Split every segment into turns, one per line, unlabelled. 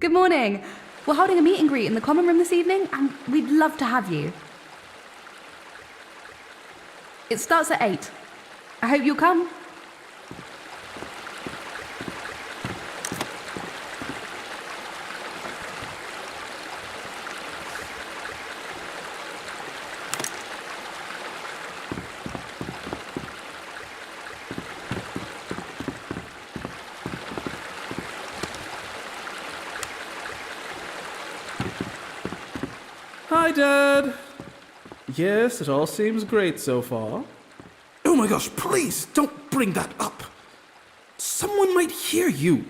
Good morning. We're holding a meet and greet in the common room this evening, and we'd love to have you. It starts at 8. I hope you'll come.
Hi, Dad. Yes, it all seems great so far.
Oh my gosh, please don't bring that up. Someone might hear you.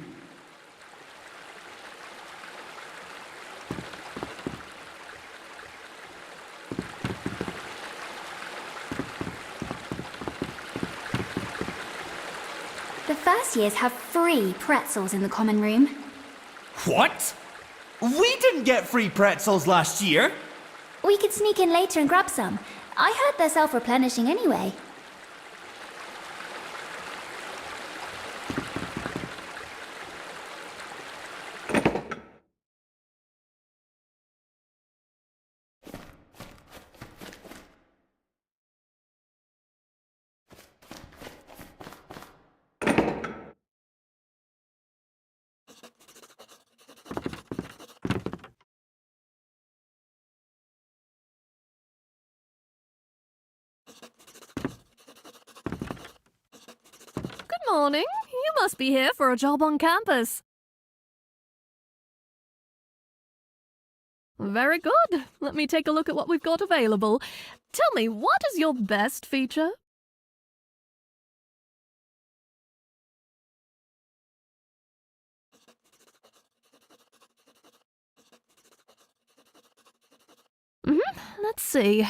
The first years have free pretzels in the common room.
What? We didn't get free pretzels last year.
We could sneak in later and grab some. I heard they're self-replenishing anyway.
Good morning. You must be here for a job on campus. Very good. Let me take a look at what we've got available. Tell me, what is your best feature? Let's see.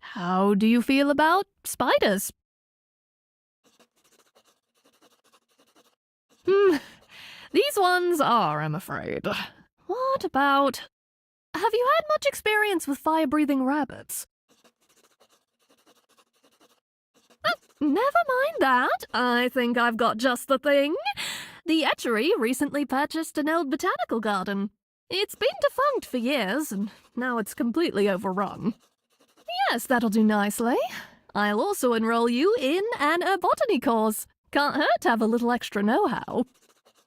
How do you feel about spiders? These ones are, I'm afraid. What about... Have you had much experience with fire-breathing rabbits? Never mind that. I think I've got just the thing. The Etchery recently purchased an old botanical garden. It's been defunct for years, and now it's completely overrun. Yes, that'll do nicely. I'll also enroll you in an botany course. Can't hurt to have a little extra know-how.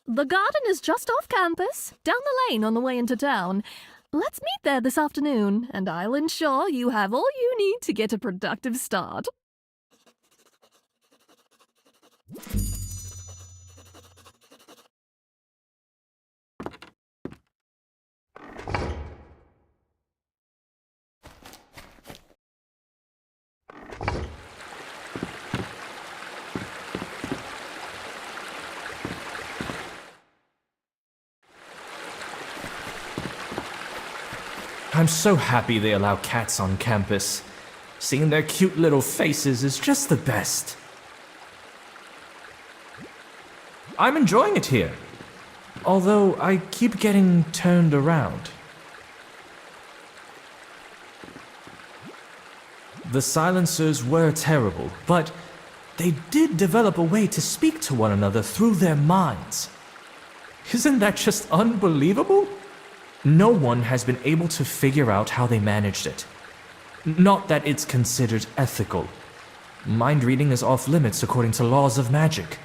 The garden is just off campus, down the lane on the way into town. Let's meet there this afternoon, and I'll ensure you have all you need to get a productive start.
I'm so happy they allow cats on campus. Seeing their cute little faces is just the best. I'm enjoying it here, although I keep getting turned around. The silencers were terrible, but they did develop a way to speak to one another through their minds. Isn't that just unbelievable? No one has been able to figure out how they managed it. Not that it's considered ethical. Mind reading is off limits according to laws of magic.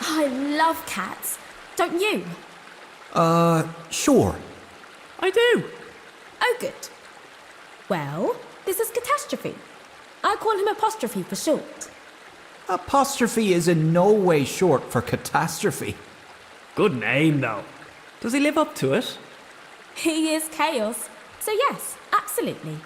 I love cats. Don't you?
Sure.
I do.
Oh, good. Well, this is Catastrophe. I call him Apostrophe for short.
Apostrophe is in no way short for catastrophe.
Good name, though. Does he live up to it?
He is chaos. So yes, absolutely.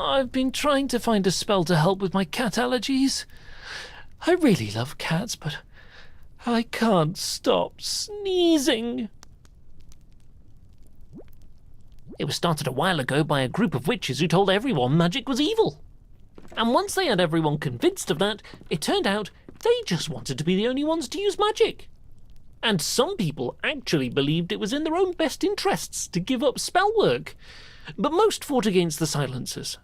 I've been trying to find a spell to help with my cat allergies. I really love cats, but I can't stop sneezing. It was started a while ago by a group of witches who told everyone magic was evil. And once they had everyone convinced of that, it turned out they just wanted to be the only ones to use magic. And some people actually believed it was in their own best interests to give up spell work. But most fought against the silencers.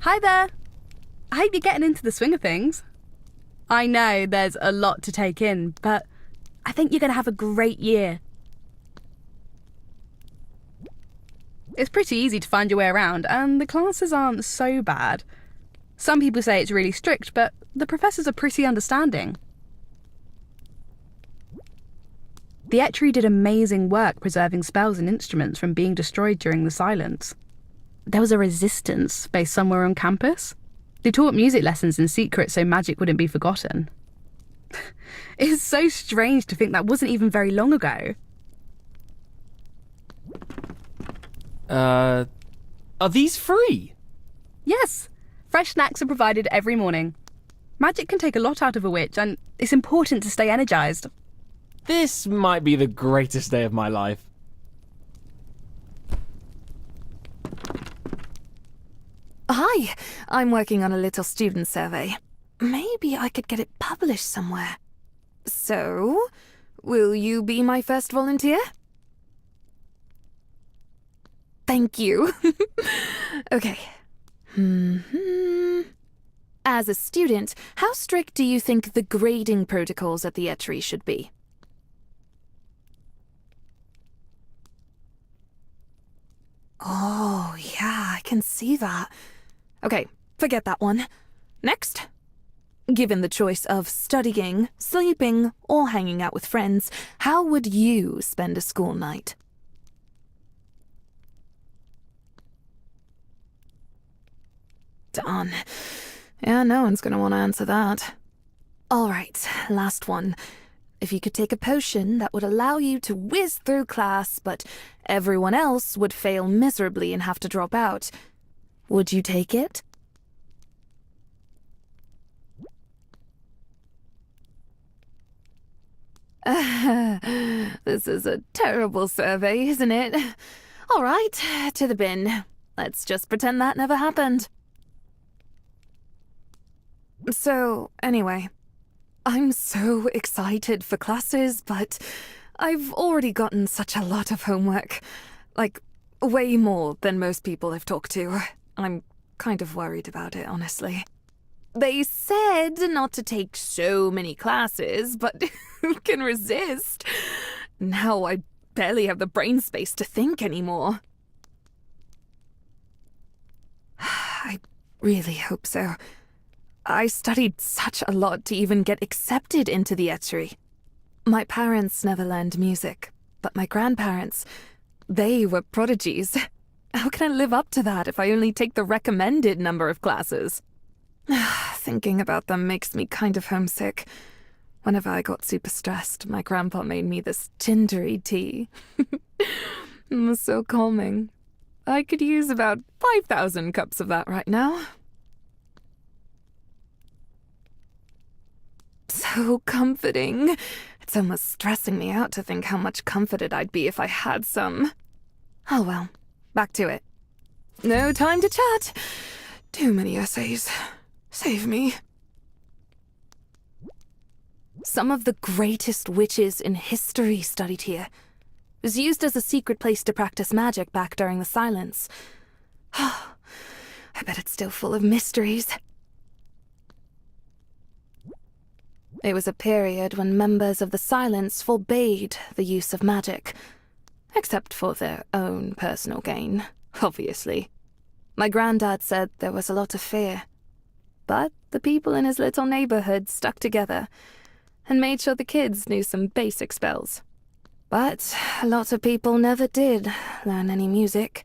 Hi there. I hope you're getting into the swing of things. I know there's a lot to take in, but I think you're going to have a great year. It's pretty easy to find your way around, and the classes aren't so bad. Some people say it's really strict, but the professors are pretty understanding. The Etchery did amazing work preserving spells and instruments from being destroyed during the silence. There was a resistance based somewhere on campus. They taught music lessons in secret so magic wouldn't be forgotten. It's so strange to think that wasn't even very long ago.
Are these free?
Yes, fresh snacks are provided every morning. Magic can take a lot out of a witch, and it's important to stay energised.
This might be the greatest day of my life.
Hi, I'm working on a little student survey. Maybe I could get it published somewhere. So, will you be my first volunteer? Thank you. Okay. As a student, how strict do you think the grading protocols at the Etchery should be? Oh, yeah, I can see that. Okay, forget that one. Next. Given the choice of studying, sleeping, or hanging out with friends, how would you spend a school night? Darn. Yeah, no one's gonna want to answer that. Alright, last one. If you could take a potion that would allow you to whiz through class, but everyone else would fail miserably and have to drop out, would you take it? This is a terrible survey, isn't it? Alright, to the bin. Let's just pretend that never happened. So, anyway, I'm so excited for classes, but I've already gotten such a lot of homework. Like, way more than most people I've talked to. I'm kind of worried about it, honestly. They said not to take so many classes, but who can resist? Now I barely have the brain space to think anymore. I really hope so. I studied such a lot to even get accepted into the Etchery. My parents never learned music, but my grandparents, they were prodigies. How can I live up to that if I only take the recommended number of classes? Thinking about them makes me kind of homesick. Whenever I got super stressed, my grandpa made me this gingery tea. It was so calming. I could use about 5,000 cups of that right now. So comforting. It's almost stressing me out to think how much comforted I'd be if I had some. Oh well, back to it. No time to chat. Too many essays. Save me. Some of the greatest witches in history studied here. It was used as a secret place to practice magic back during the silence. I bet it's still full of mysteries. It was a period when members of the Silence forbade the use of magic, except for their own personal gain, obviously. My granddad said there was a lot of fear, but the people in his little neighborhood stuck together and made sure the kids knew some basic spells. But a lot of people never did learn any music.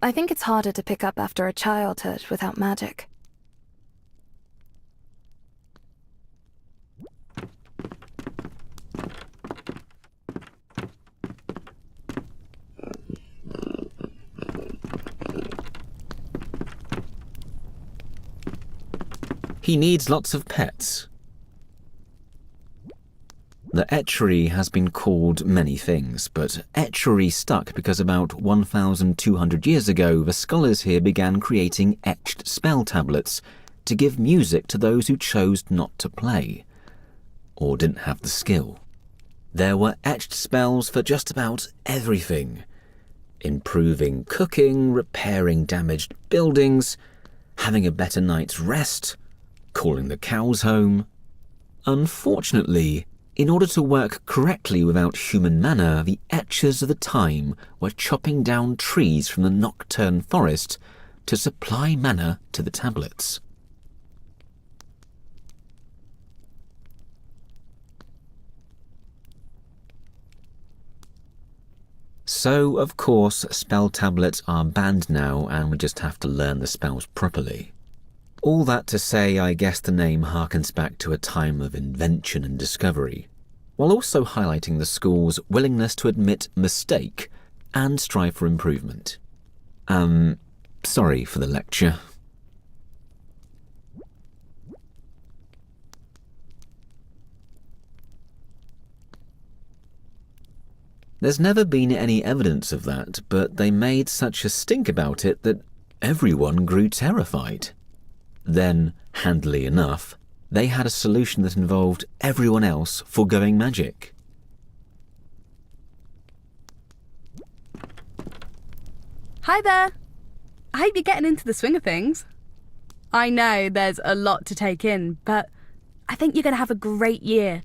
I think it's harder to pick up after a childhood without magic.
He needs lots of pets. The etchery has been called many things, but etchery stuck because about 1,200 years ago the scholars here began creating etched spell tablets to give music to those who chose not to play, or didn't have the skill. There were etched spells for just about everything. Improving cooking, repairing damaged buildings, having a better night's rest, calling the cows home. Unfortunately, in order to work correctly without human mana, the etchers of the time were chopping down trees from the nocturne forest to supply mana to the tablets. So, of course, spell tablets are banned now and we just have to learn the spells properly. All that to say, I guess the name harkens back to a time of invention and discovery, while also highlighting the school's willingness to admit mistake and strive for improvement. Sorry for the lecture. There's never been any evidence of that, but they made such a stink about it that everyone grew terrified. Then, handily enough, they had a solution that involved everyone else foregoing magic.
Hi there! I hope you're getting into the swing of things. I know there's a lot to take in, but I think you're going to have a great year.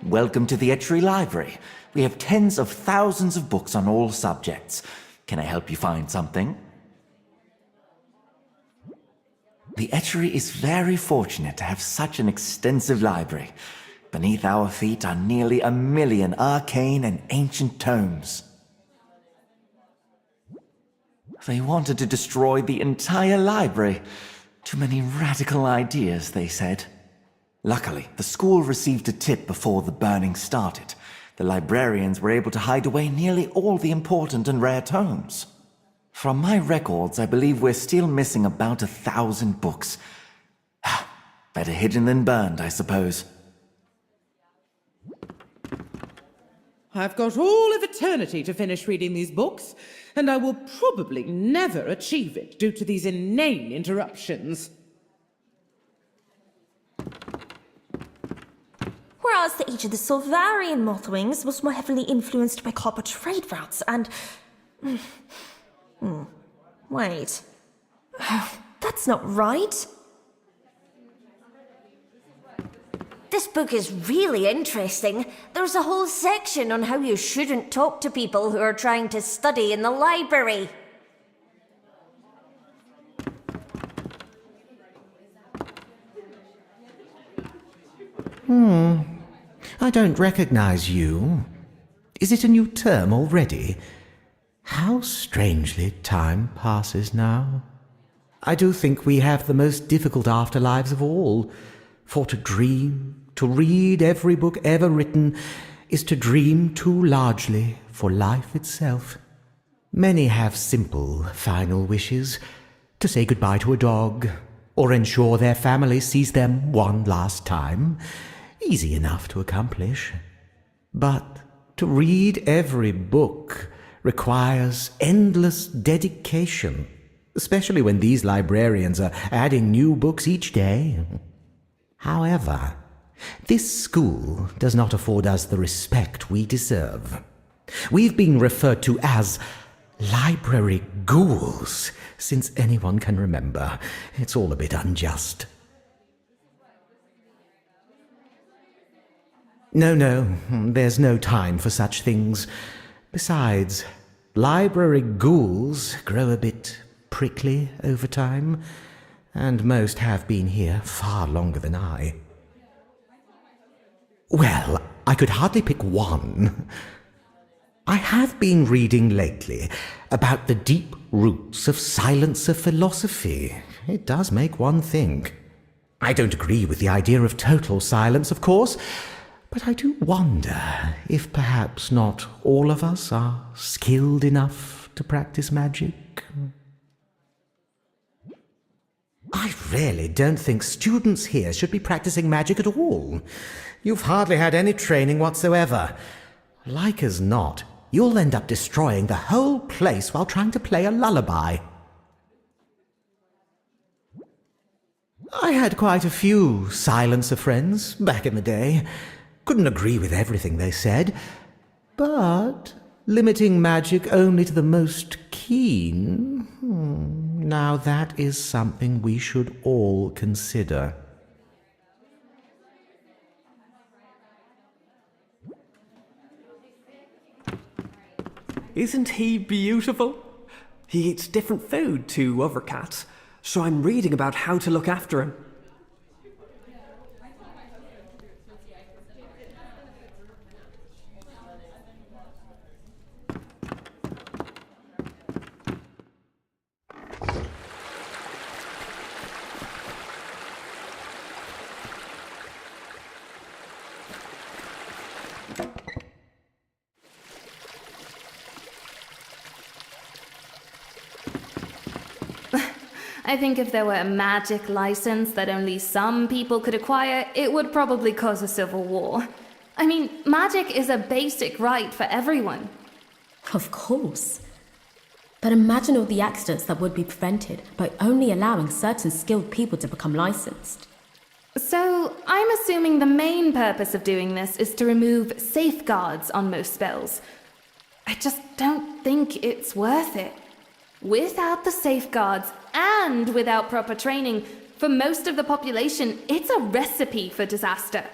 Welcome to the Etchery Library. We have tens of thousands of books on all subjects. Can I help you find something? The Etchery is very fortunate to have such an extensive library. Beneath our feet are nearly 1 million arcane and ancient tomes. They wanted to destroy the entire library. Too many radical ideas, they said. Luckily, the school received a tip before the burning started. The librarians were able to hide away nearly all the important and rare tomes. From my records, I believe we're still missing about 1,000 books. Better hidden than burned, I suppose.
I've got all of eternity to finish reading these books, and I will probably never achieve it due to these inane interruptions.
Whereas the age of the Solvarian Mothwings was more heavily influenced by copper trade routes and... Wait. That's not right.
This book is really interesting. There's a whole section on how you shouldn't talk to people who are trying to study in the library.
I don't recognize you. Is it a new term already? How strangely time passes now. I do think we have the most difficult afterlives of all. For to dream, to read every book ever written, is to dream too largely for life itself. Many have simple, final wishes, to say goodbye to a dog, or ensure their family sees them one last time. Easy enough to accomplish. But to read every book requires endless dedication, especially when these librarians are adding new books each day. However, this school does not afford us the respect we deserve. We've been referred to as Library ghouls, since anyone can remember. It's all a bit unjust. No, there's no time for such things. Besides, library ghouls grow a bit prickly over time, and most have been here far longer than I. Well, I could hardly pick one. I have been reading lately about the deep roots of silencer philosophy. It does make one think. I don't agree with the idea of total silence, of course, but I do wonder if perhaps not all of us are skilled enough to practice magic. I really don't think students here should be practicing magic at all. You've hardly had any training whatsoever. Like as not, you'll end up destroying the whole place while trying to play a lullaby. I had quite a few silencer friends back in the day. Couldn't agree with everything they said, but limiting magic only to the most keen, now that is something we should all consider.
Isn't he beautiful? He eats different food to other cats, so I'm reading about how to look after him.
I think if there were a magic license that only some people could acquire, it would probably cause a civil war. I mean, magic is a basic right for everyone.
Of course. But imagine all the accidents that would be prevented by only allowing certain skilled people to become licensed.
So, I'm assuming the main purpose of doing this is to remove safeguards on most spells. I just don't think it's worth it. Without the safeguards and without proper training, for most of the population, it's a recipe for disaster.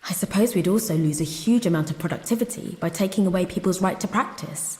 I suppose we'd also lose a huge amount of productivity by taking away people's right to practice.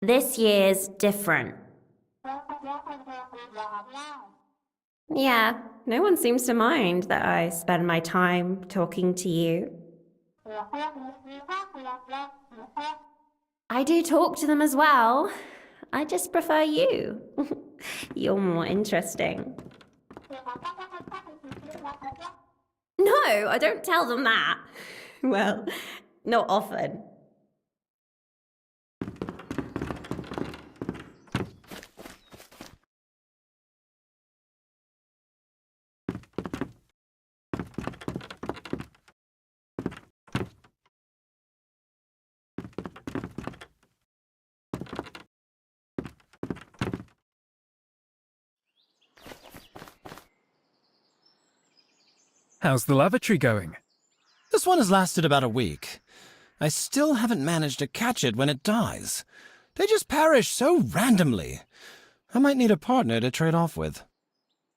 This year's different. Yeah, no one seems to mind that I spend my time talking to you. I do talk to them as well. I just prefer you. You're more interesting. No, I don't tell them that. Well, not often.
How's the lavatory going?
This one has lasted about a week. I still haven't managed to catch it when it dies. They just perish so randomly. I might need a partner to trade off with.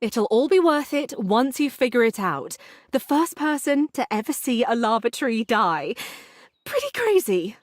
It'll all be worth it once you figure it out. The first person to ever see a lavatory die. Pretty crazy.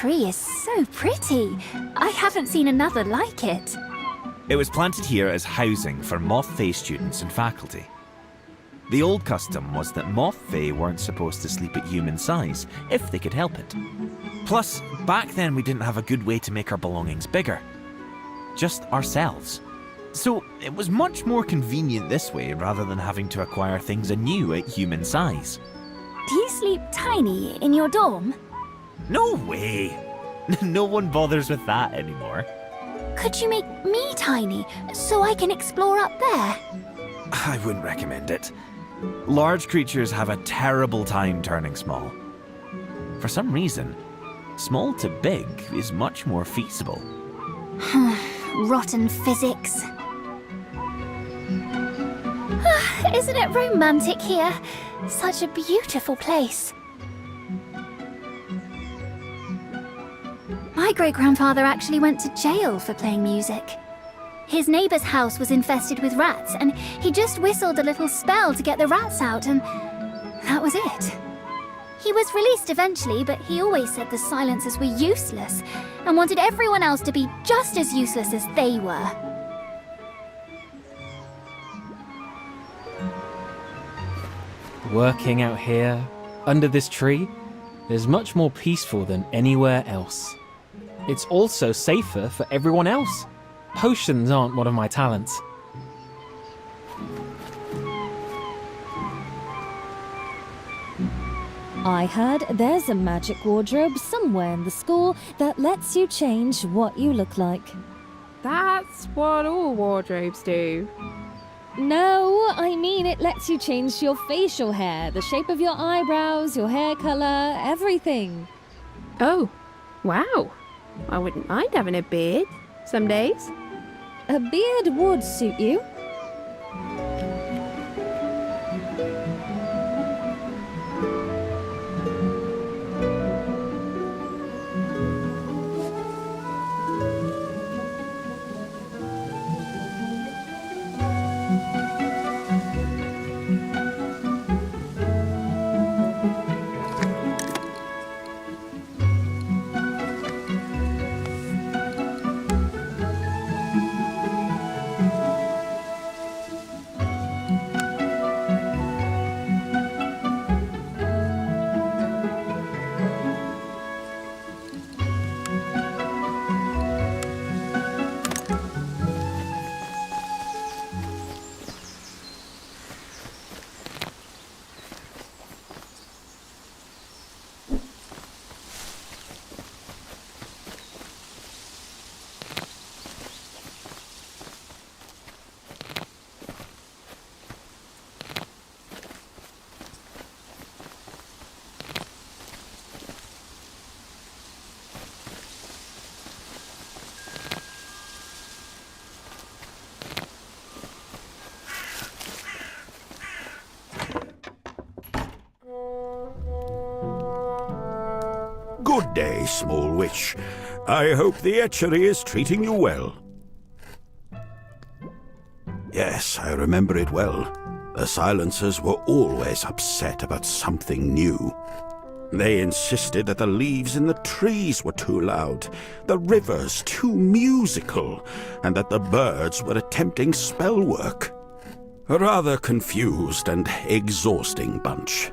tree is so pretty. I haven't seen another like it.
It was planted here as housing for Moth Fae students and faculty. The old custom was that Moth Fae weren't supposed to sleep at human size, if they could help it. Plus, back then we didn't have a good way to make our belongings bigger. Just ourselves. So it was much more convenient this way rather than having to acquire things anew at human size.
Do you sleep tiny in your dorm?
No way! No one bothers with that anymore.
Could you make me tiny so I can explore up there?
I wouldn't recommend it. Large creatures have a terrible time turning small. For some reason, small to big is much more feasible.
Rotten physics. Isn't it romantic here? Such a beautiful place. My great-grandfather actually went to jail for playing music. His neighbour's house was infested with rats, and he just whistled a little spell to get the rats out, and that was it. He was released eventually, but he always said the silencers were useless, and wanted everyone else to be just as useless as they were.
Working out here, under this tree, is much more peaceful than anywhere else. It's also safer for everyone else. Potions aren't one of my talents.
I heard there's a magic wardrobe somewhere in the school that lets you change what you look like.
That's what all wardrobes do.
No, I mean it lets you change your facial hair, the shape of your eyebrows, your hair color, everything.
Oh, wow. I wouldn't mind having a beard some days.
A beard would suit you.
Good day, small witch. I hope the etchery is treating you well. Yes, I remember it well. The silencers were always upset about something new. They insisted that the leaves in the trees were too loud, the rivers too musical, and that the birds were attempting spell work. A rather confused and exhausting bunch.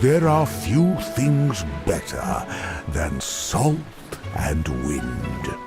There are few things better than salt and wind.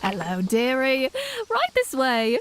Hello, dearie. Right this way.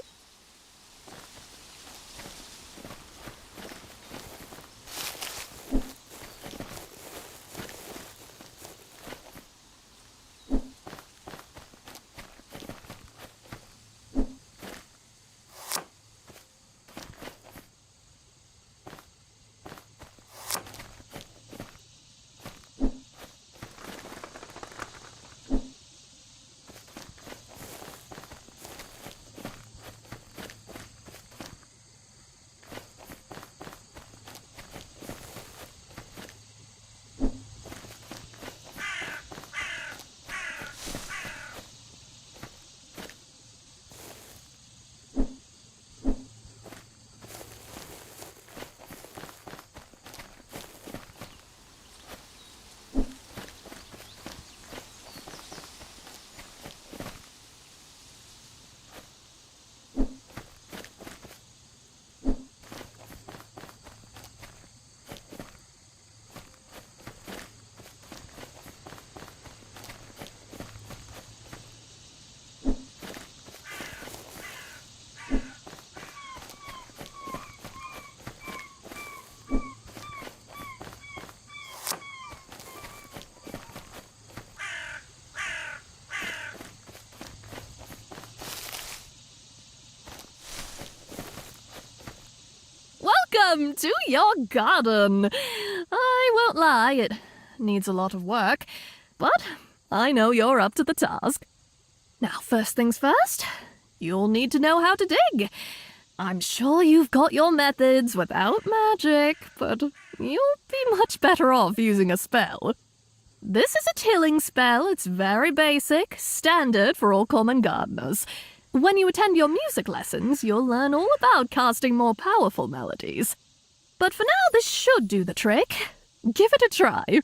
Welcome to your garden. I won't lie, it needs a lot of work, but I know you're up to the task. Now, first things first, you'll need to know how to dig. I'm sure you've got your methods without magic, but you'll be much better off using a spell. This is a tilling spell. It's very basic, standard for all common gardeners. When you attend your music lessons, you'll learn all about casting more powerful melodies. But for now, this should do the trick. Give it a try.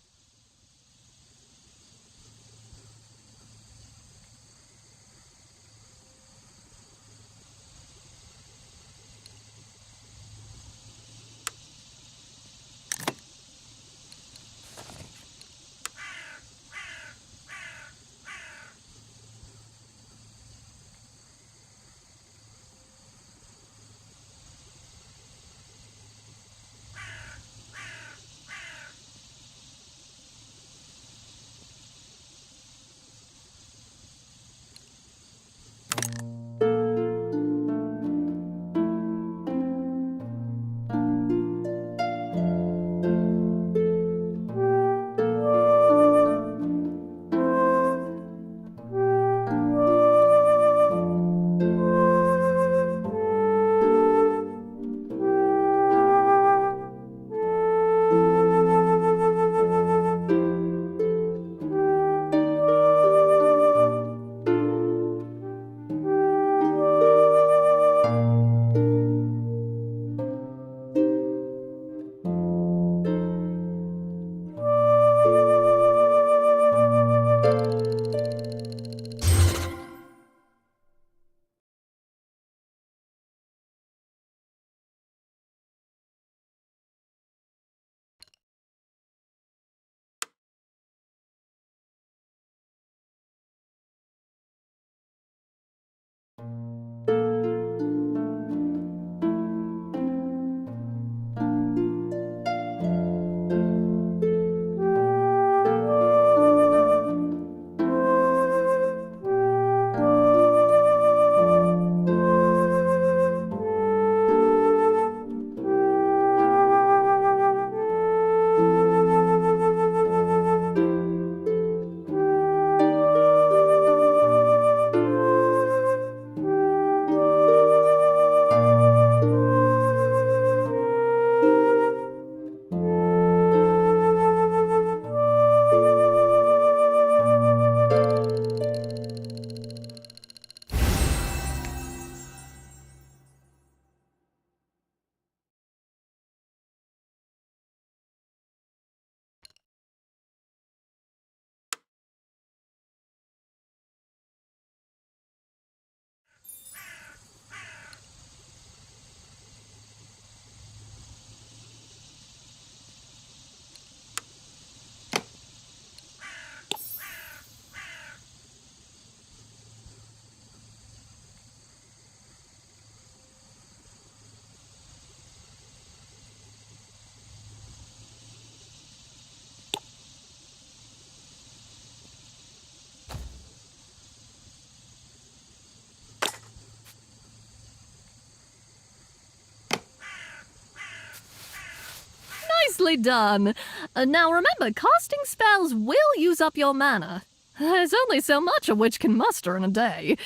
Nicely done. Now remember, casting spells will use up your mana. There's only so much a witch can muster in a day.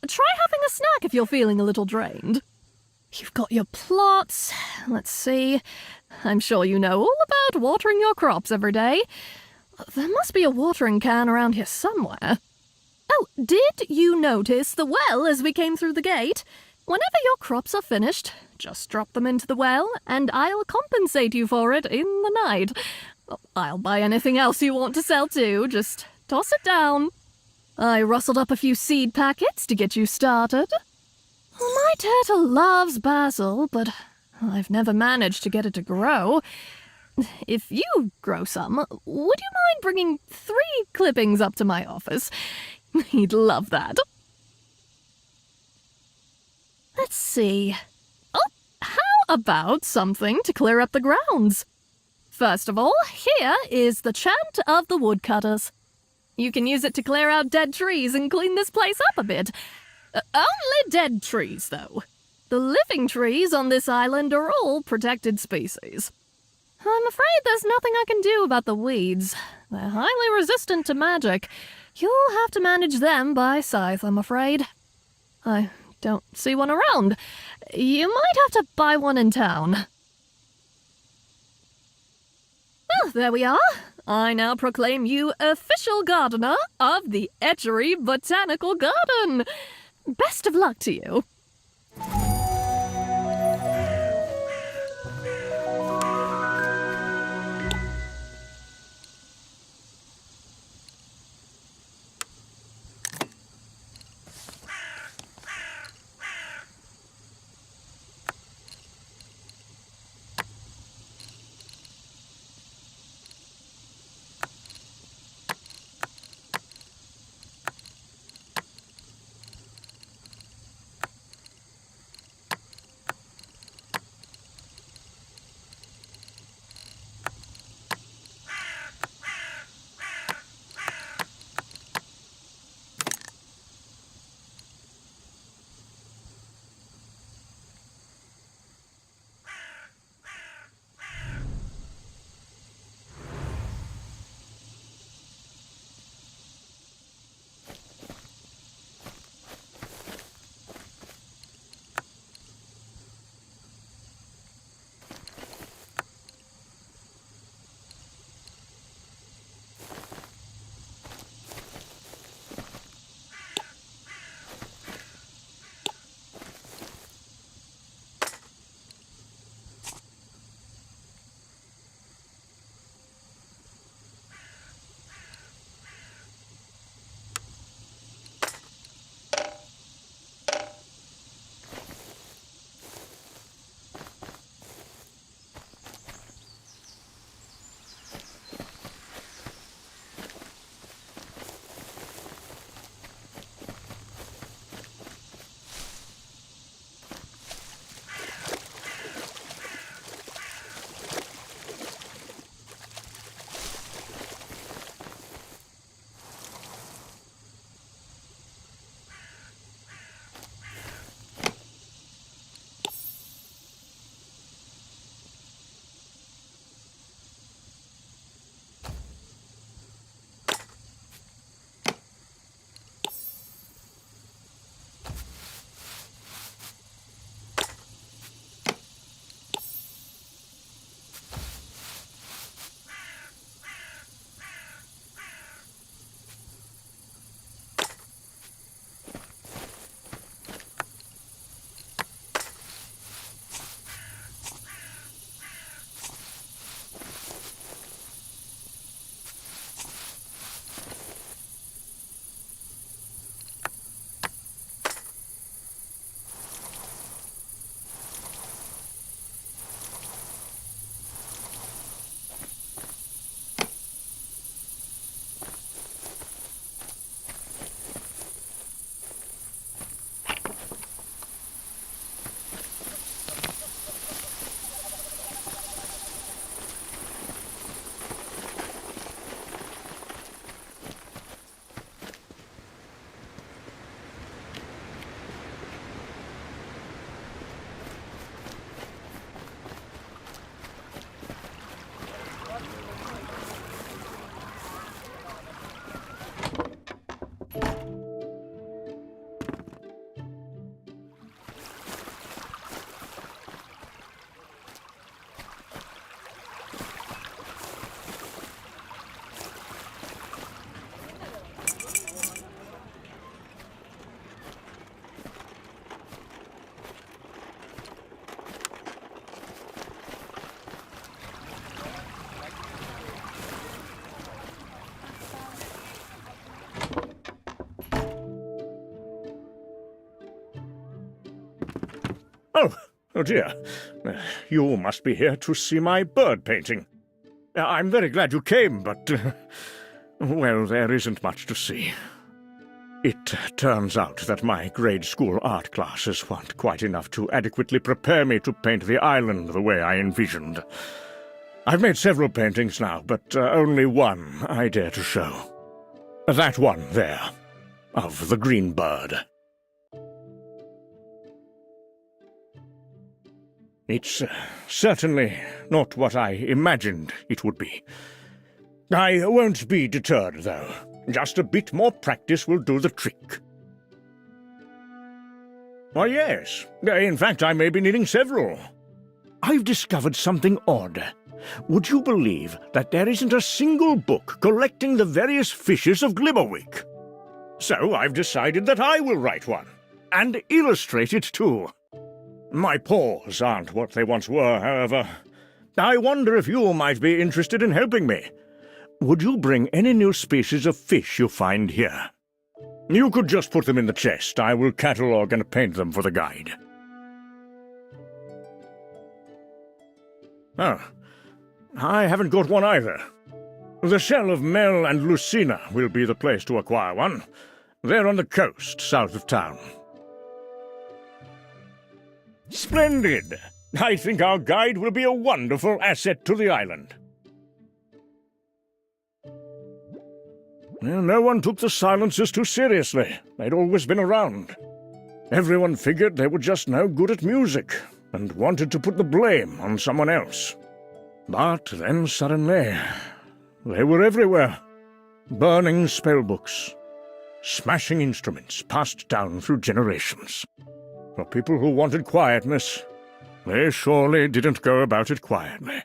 Try having a snack if you're feeling a little drained. You've got your plots. Let's see. I'm sure you know all about watering your crops every day. There must be a watering can around here somewhere. Oh, did you notice the well as we came through the gate? Whenever your crops are finished, just drop them into the well, and I'll compensate you for it in the night. I'll buy anything else you want to sell too, just toss it down. I rustled up a few seed packets to get you started. My turtle loves basil, but I've never managed to get it to grow. If you grow some, would you mind bringing 3 clippings up to my office? He'd love that. Let's see. Oh, how about something to clear up the grounds? First of all, here is the Chant of the Woodcutters. You can use it to clear out dead trees and clean this place up a bit. Only dead trees, though. The living trees on this island are all protected species. I'm afraid there's nothing I can do about the weeds. They're highly resistant to magic. You'll have to manage them by scythe, I'm afraid. I don't see one around. You might have to buy one in town. Well, there we are. I now proclaim you official gardener of the Etchery Botanical Garden. Best of luck to you.
Oh dear. You must be here to see my bird painting. I'm very glad you came, but, well, there isn't much to see. It turns out that my grade school art classes weren't quite enough to adequately prepare me to paint the island the way I envisioned. I've made several paintings now, but only one I dare to show. That one there, of the green bird. It's certainly not what I imagined it would be. I won't be deterred, though. Just a bit more practice will do the trick. Why, yes. In fact, I may be needing several. I've discovered something odd. Would you believe that there isn't a single book collecting the various fishes of Glimmerwick? So I've decided that I will write one, and illustrate it too. My paws aren't what they once were, however. I wonder if you might be interested in helping me. Would you bring any new species of fish you find here? You could just put them in the chest. I will catalogue and paint them for the guide. Oh, I haven't got one either. The shell of Mel and Lucina will be the place to acquire one. They're on the coast, south of town. Splendid! I think our guide will be a wonderful asset to the island. Well, no one took the silences too seriously. They'd always been around. Everyone figured they were just no good at music, and wanted to put the blame on someone else. But then suddenly, they were everywhere. Burning spellbooks, smashing instruments passed down through generations. For people who wanted quietness, they surely didn't go about it quietly.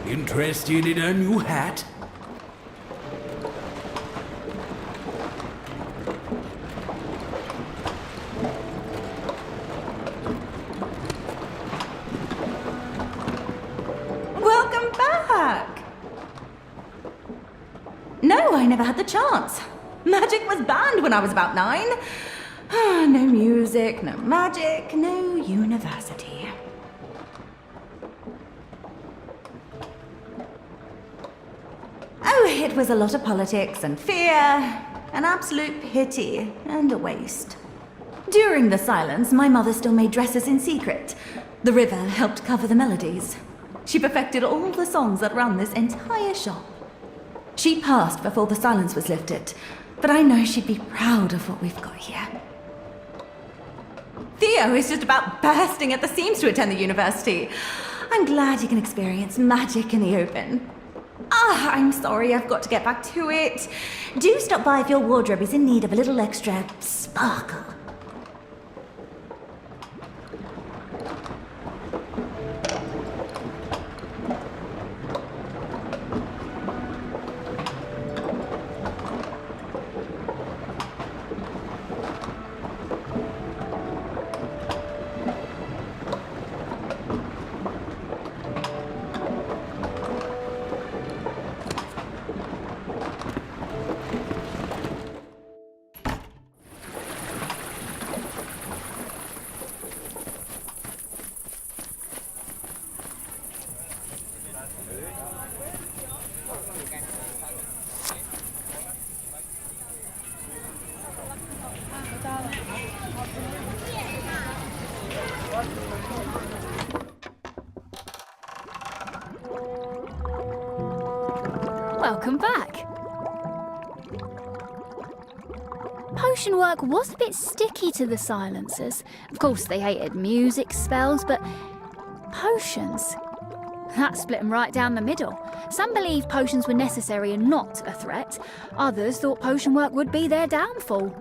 Interested in a new hat?
Welcome back! No, I never had the chance. Magic was banned when I was about 9. No music, no magic, no university. Oh, it was a lot of politics and fear, an absolute pity and a waste. During the silence, my mother still made dresses in secret. The river helped cover the melodies. She perfected all the songs that ran this entire shop. She passed before the silence was lifted, but I know she'd be proud of what we've got here. Theo is just about bursting at the seams to attend the university. I'm glad you can experience magic in the open. I'm sorry, I've got to get back to it. Do stop by if your wardrobe is in need of a little extra sparkle.
Welcome back. potion work was a bit sticky to the silencers. Of course, they hated music spells, but potions... that split them right down the middle. Some believed potions were necessary and not a threat. Others thought potion work would be their downfall.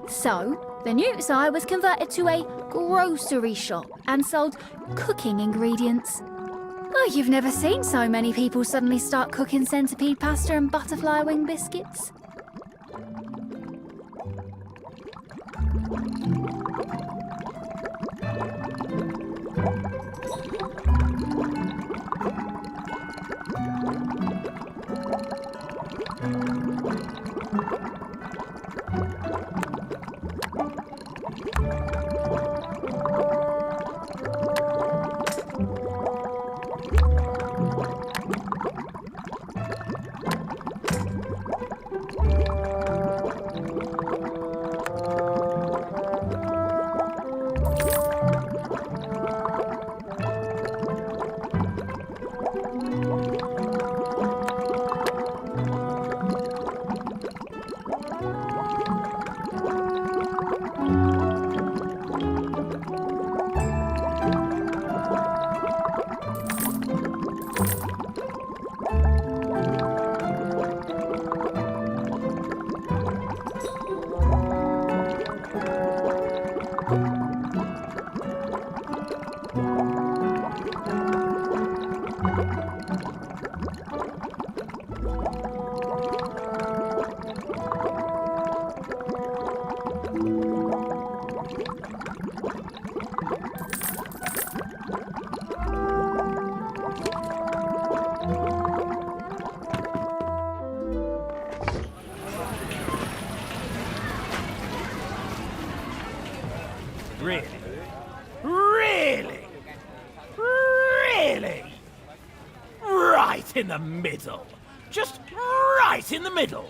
So, the Newt's Eye was converted to a grocery shop and sold cooking ingredients. Oh, you've never seen so many people suddenly start cooking centipede pasta and butterfly wing biscuits.
Really? Really? Really? Right in the middle. Just right in the middle.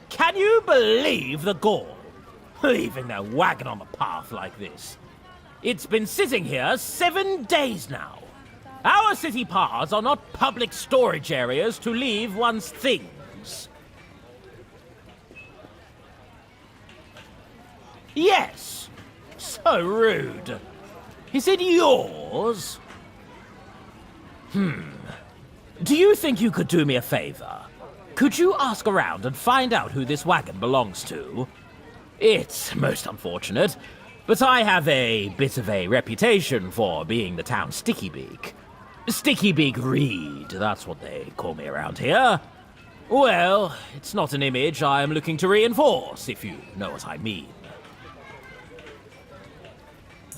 Can you believe the gall? Leaving their wagon on the path like this. It's been sitting here 7 days now. Our city paths are not public storage areas to leave one's things. Yes. So rude. Is it yours? Do you think you could do me a favor? Could you ask around and find out who this wagon belongs to? It's most unfortunate, but I have a bit of a reputation for being the town's Sticky Beak. Sticky Beak Reed, that's what they call me around here. Well, it's not an image I am looking to reinforce, if you know what I mean.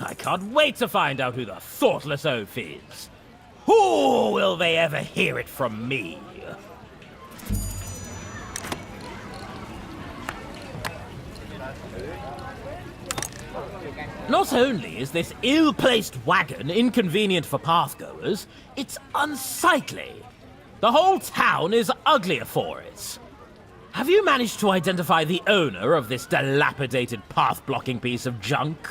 I can't wait to find out who the thoughtless oaf is. Who will they ever hear it from me? Not only is this ill-placed wagon inconvenient for pathgoers, it's unsightly. The whole town is uglier for it. Have you managed to identify the owner of this dilapidated path-blocking piece of junk?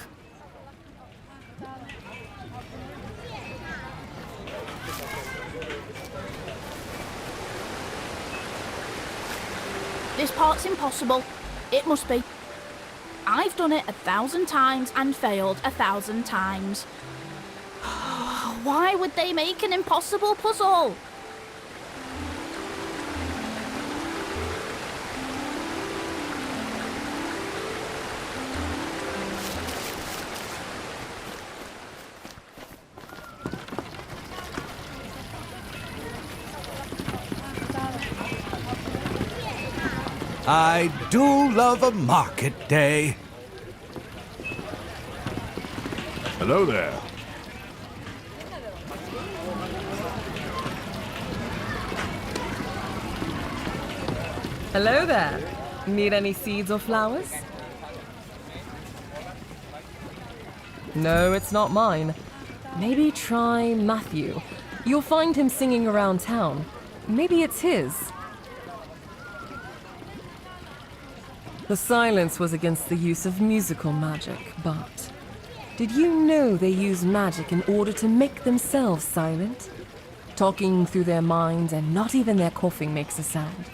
This part's impossible. It must be. I've done it 1,000 times and failed 1,000 times. Why would they make an impossible puzzle?
I do love a market day. Hello there.
Hello there. Need any seeds or flowers? No, it's not mine. Maybe try Matthew. You'll find him singing around town. Maybe it's his. The silence was against the use of musical magic, but did you know they use magic in order to make themselves silent? Talking through their minds, and not even their coughing makes a sound.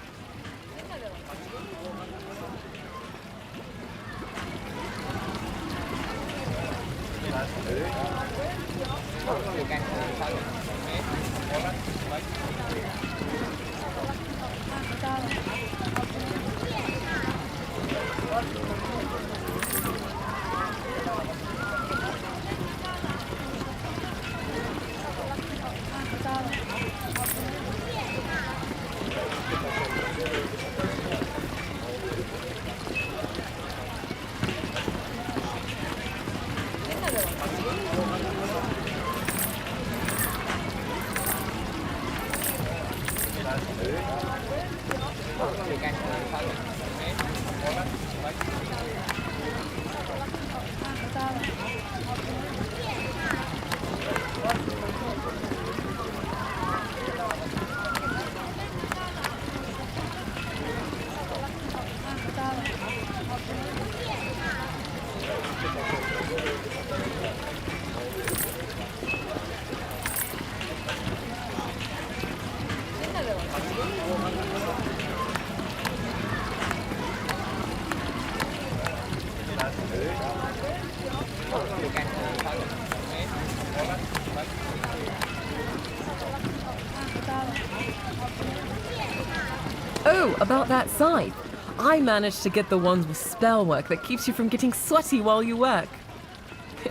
Oh, about that scythe. I managed to get the ones with spell work that keeps you from getting sweaty while you work.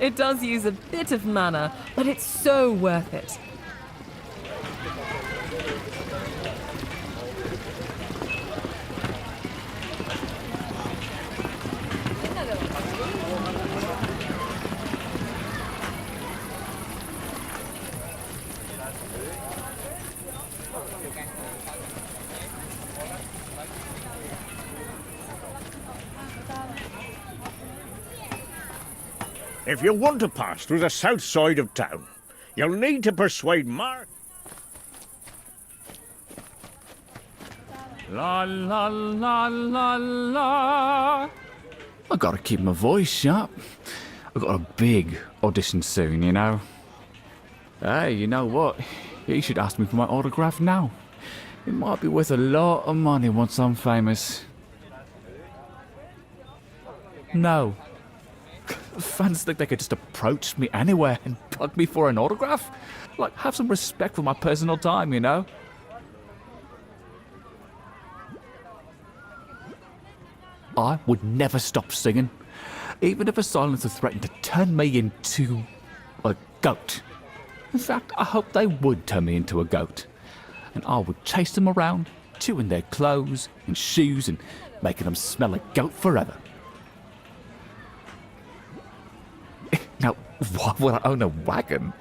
It does use a bit of mana, but it's so worth it.
If you want to pass through the south side of town, you'll need to persuade Mark.
La la la la la. I gotta keep my voice sharp. I've got a big audition soon, you know. Hey, you know what? You should ask me for my autograph now. It might be worth a lot of money once I'm famous. No. Fans think they could just approach me anywhere and bug me for an autograph? Like, have some respect for my personal time, you know? I would never stop singing, even if a silencer threatened to turn me into a goat. In fact, I hope they would turn me into a goat, and I would chase them around, chewing their clothes and shoes and making them smell like goat forever. Now, why would I own a wagon?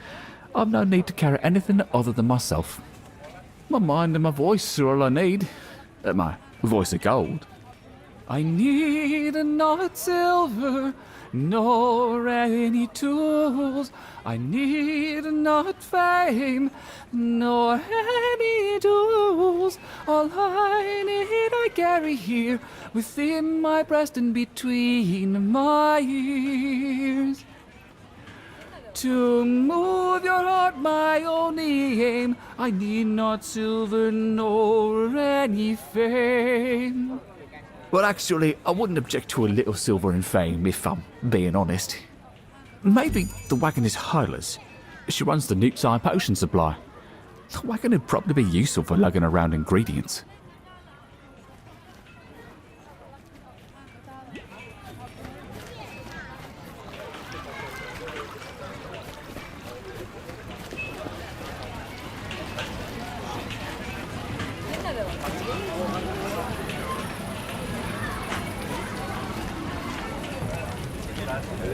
I've no need to carry anything other than myself. My mind and my voice are all I need. My voice of gold. I need not silver, nor any tools. I need not fame, nor any tools. All I need I carry here, within my breast and between my ears. To move your heart, my only aim. I need not silver nor any fame. Well, actually, I wouldn't object to a little silver and fame, if I'm being honest. Maybe the wagon is Hyla's. She runs the Newtside potion supply. The wagon would probably be useful for lugging around ingredients.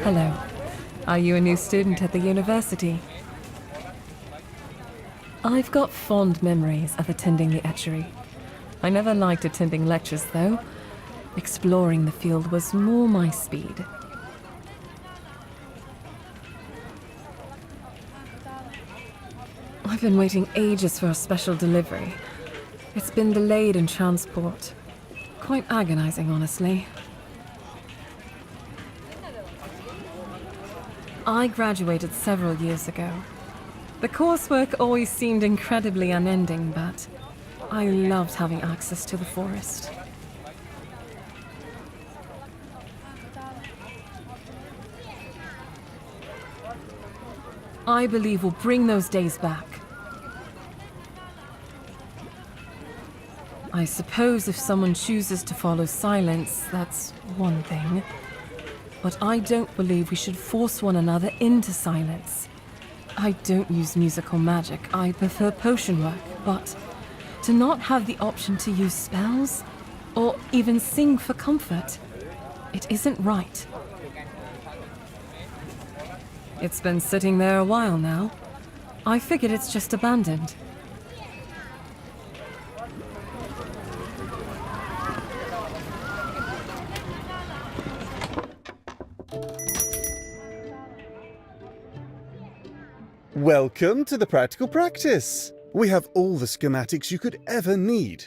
Hello. Are you a new student at the university? I've got fond memories of attending the etchery. I never liked attending lectures, though. Exploring the field was more my speed. I've been waiting ages for a special delivery. It's been delayed in transport. Quite agonizing, honestly. I graduated several years ago. The coursework always seemed incredibly unending, but I loved having access to the forest. I believe we'll bring those days back. I suppose if someone chooses to follow silence, that's one thing. But I don't believe we should force one another into silence. I don't use musical magic, I prefer potion work, but to not have the option to use spells, or even sing for comfort, it isn't right. It's been sitting there a while now. I figured it's just abandoned.
Welcome to the practical practice. We have all the schematics you could ever need.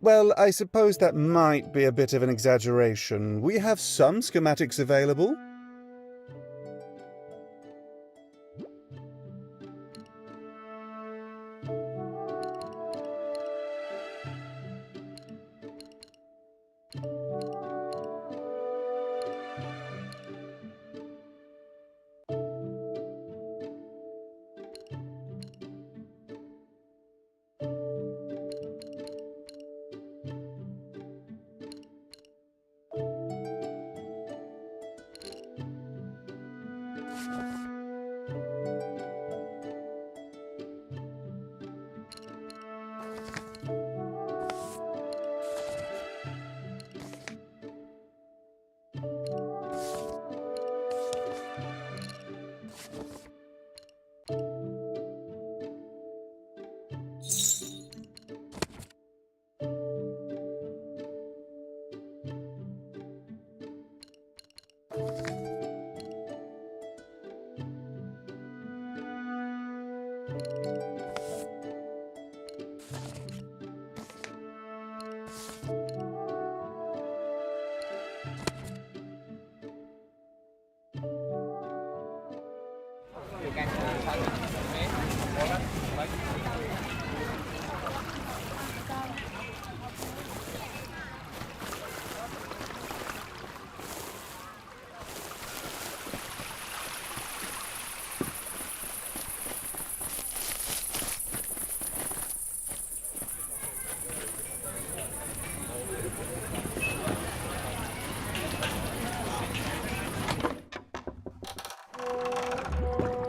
Well, I suppose that might be a bit of an exaggeration. We have some schematics available.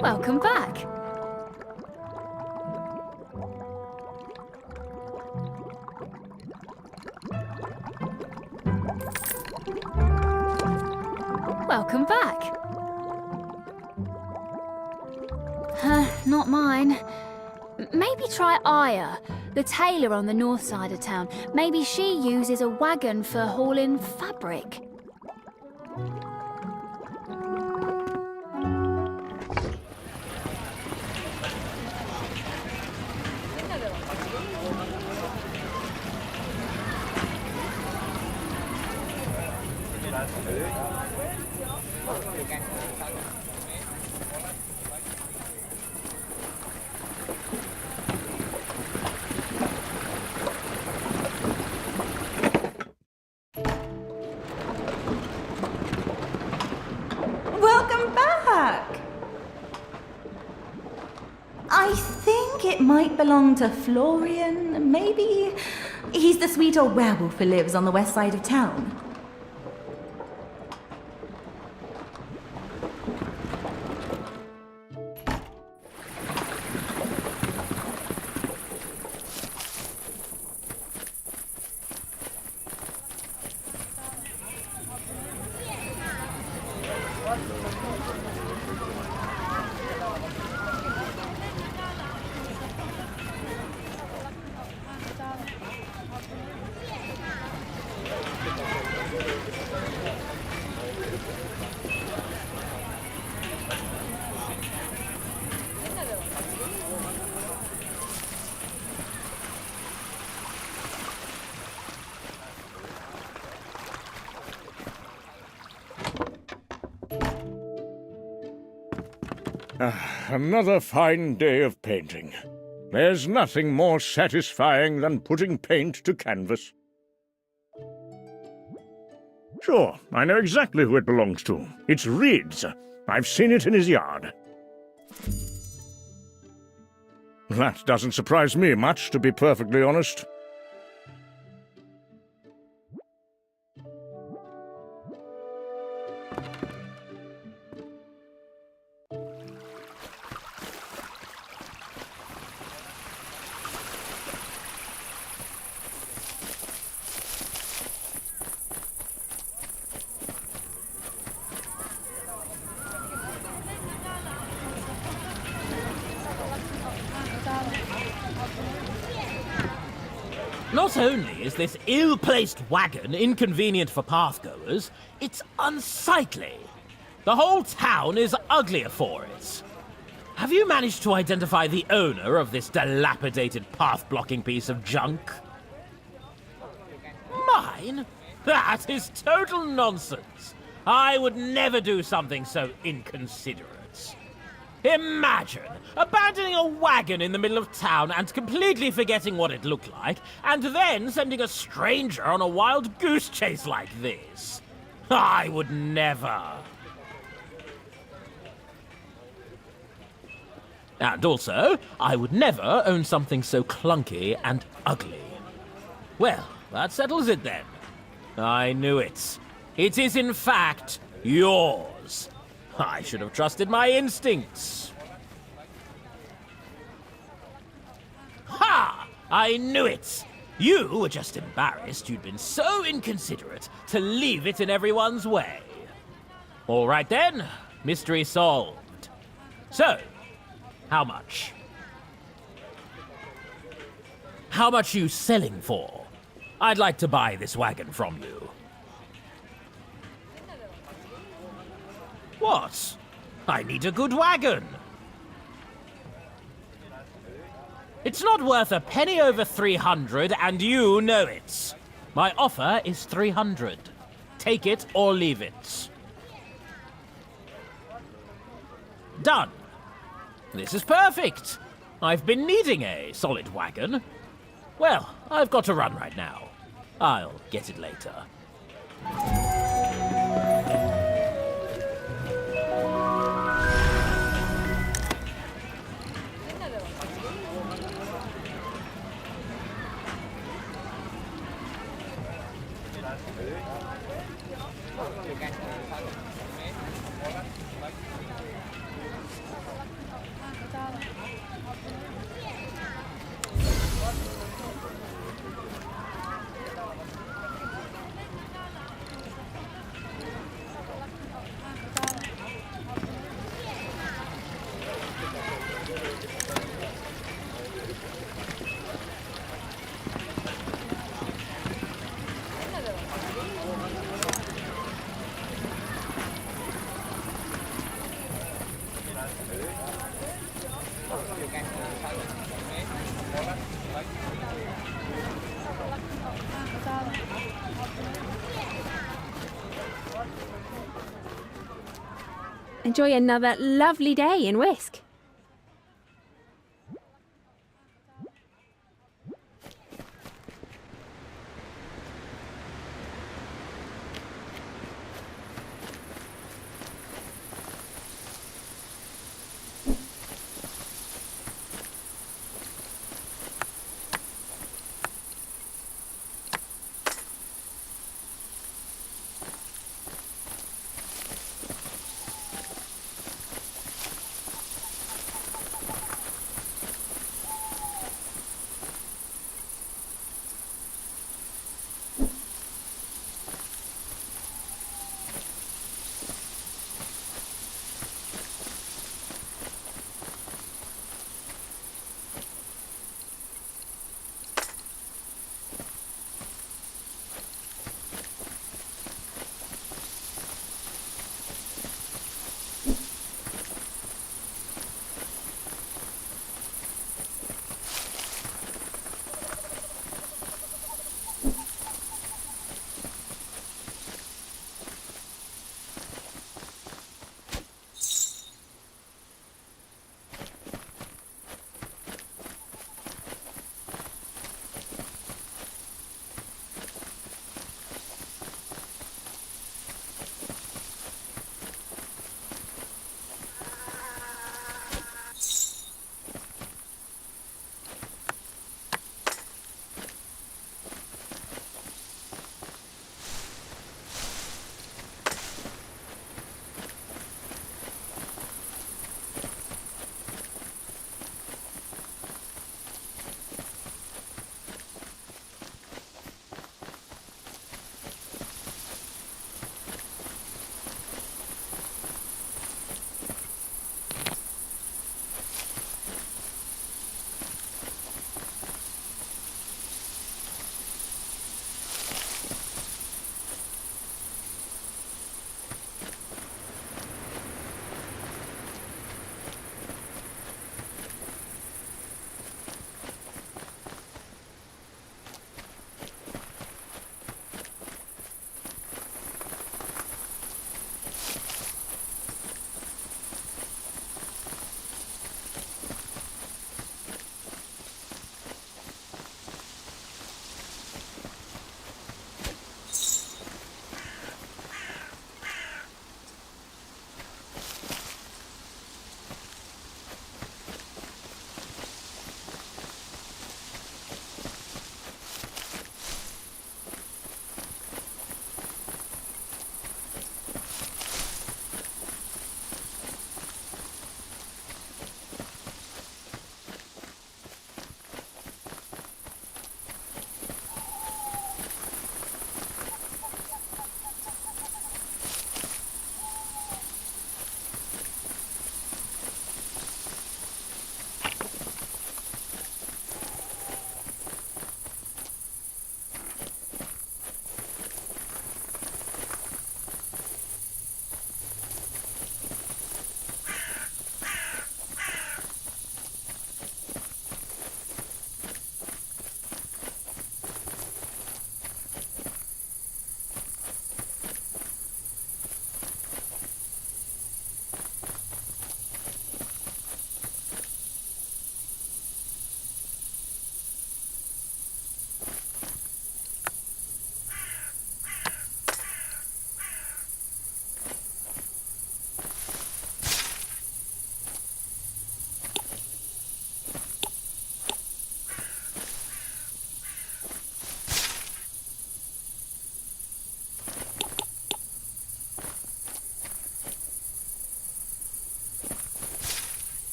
Welcome back. Welcome back. Not mine. Maybe try Aya, the tailor on the north side of town. Maybe she uses a wagon for hauling fabric.
Welcome back! I think it might belong to Florian, maybe? He's the sweet old werewolf who lives on the west side of town.
Another fine day of painting. There's nothing more satisfying than putting paint to canvas. Sure, I know exactly who it belongs to. It's Reed's. I've seen it in his yard. That doesn't surprise me much, to be perfectly honest.
Not only is this ill-placed wagon inconvenient for pathgoers, it's unsightly. The whole town is uglier for it. have you managed to identify the owner of this dilapidated path-blocking piece of junk? Mine? That is total nonsense. I would never do something so inconsiderate. Imagine abandoning a wagon in the middle of town and completely forgetting what it looked like, and then sending a stranger on a wild goose chase like this. I would never. And also, I would never own something so clunky and ugly. Well, that settles it then. I knew it. It is in fact yours. I should have trusted my instincts. Ha! I knew it! You were just embarrassed you'd been so inconsiderate to leave it in everyone's way. All right then, mystery solved. So, how much? How much you selling for? I'd like to buy this wagon from you. What? I need a good wagon. It's not worth a penny over 300, and you know it. My offer is 300. Take it or leave it. Done. This is perfect. I've been needing a solid wagon. Well, I've got to run right now. I'll get it later.
Enjoy another lovely day in Whisk.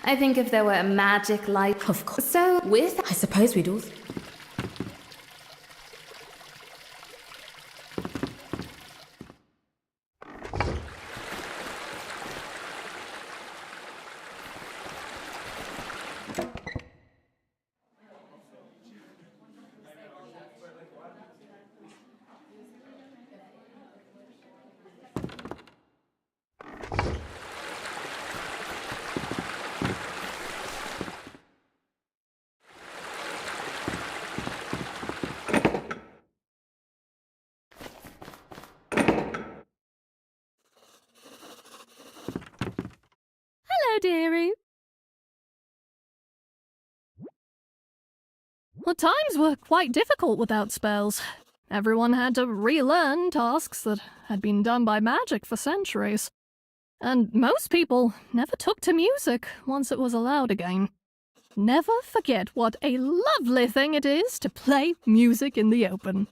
I think if there were a magic light, of course. So, with, I suppose we'd all.
Hello, dearie. The times were quite difficult without spells. Everyone had to relearn tasks that had been done by magic for centuries. And most people never took to music once it was allowed again. Never forget what a lovely thing it is to play music in the open.